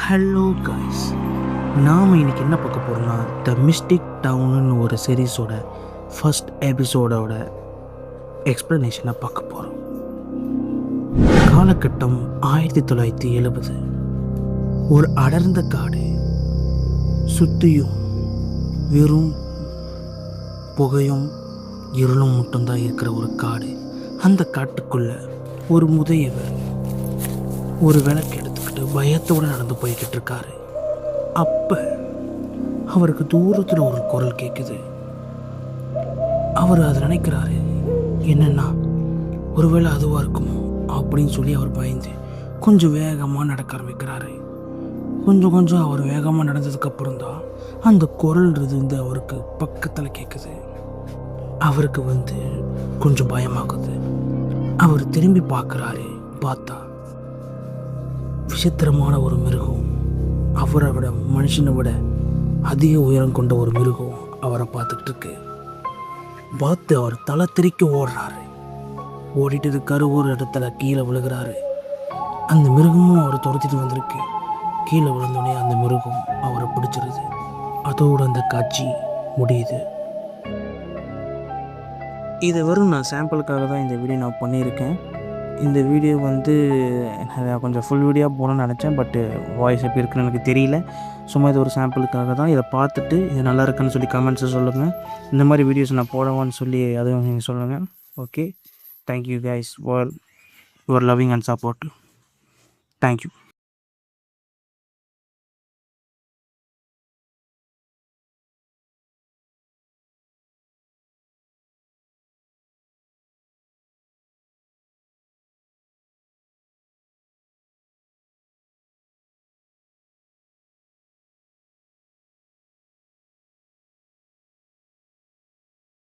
Hello guys, நாம் இன்றைக்கி என்ன பார்க்க போகிறோம்னா த மிஸ்டிக் டவுன்னு ஒரு சீரீஸோட ஃபஸ்ட் எபிசோடோட எக்ஸ்ப்ளனேஷனை பார்க்க போகிறோம். காலகட்டம் 1970. ஒரு அடர்ந்த காடு, சுற்றியும் வெறும் புகையும் இருளும் மட்டும்தான் இருக்கிற ஒரு காடு. அந்த காட்டுக்குள்ளே ஒரு முதியவர் ஒரு விளக்கு எடுத்துக்கிட்டு பயத்தோடு நடந்து போய்கிட்டு இருக்காரு. அப்போ அவருக்கு தூரத்தில் ஒரு குரல் கேட்குது. அவர் அதை நினைக்கிறாரு, என்னென்னா ஒருவேளை அதுவாக இருக்குமோ அப்படின்னு சொல்லி அவர் பயந்து கொஞ்சம் வேகமாக நடக்க ஆரம்பிக்கிறாரு. கொஞ்சம் அவர் வேகமாக நடந்ததுக்கப்புறம் தான் அந்த குரல் இருந்து அவருக்கு பக்கத்தில் கேட்குது. அவருக்கு கொஞ்சம் பயமாகுது. அவர் திரும்பி பார்க்குறாரு. பார்த்தா விசித்திரமான ஒரு மிருகம், அவரை விட மனுஷனை விட அதிக உயரம் கொண்ட ஒரு மிருகம் அவரை பார்த்துக்கிட்டு இருக்கு. பார்த்து அவர் தலை திருக்கி ஓடிட்டு இருக்காரு. ஒரு இடத்துல கீழே விழுகிறாரு. அந்த மிருகமும் அவரை துரத்திட்டு வந்திருக்கு. கீழே விழுந்தோடனே அந்த மிருகம் அவரை பிடிச்சிருது. அதோடு அந்த காட்சி முடியுது. இது வெறும் நான் சாம்பிளுக்காக தான் இந்த வீடியோ நான் பண்ணியிருக்கேன். இந்த வீடியோ கொஞ்சம் ஃபுல் வீடியோ போகணுன்னு நினச்சேன், பட்டு வாய்ஸ் எப்படி இருக்குன்னு எனக்கு தெரியல. சும்மா இது ஒரு சாம்பிளுக்காக தான். இதை பார்த்துட்டு இது நல்லா இருக்குன்னு சொல்லி கமெண்ட்ஸை சொல்லுங்கள். இந்த மாதிரி வீடியோஸ் நான் போடவான்னு சொல்லி அதுவும் நீங்கள் சொல்லுங்கள். Okay, thank you guys for your loving and support. Thank you.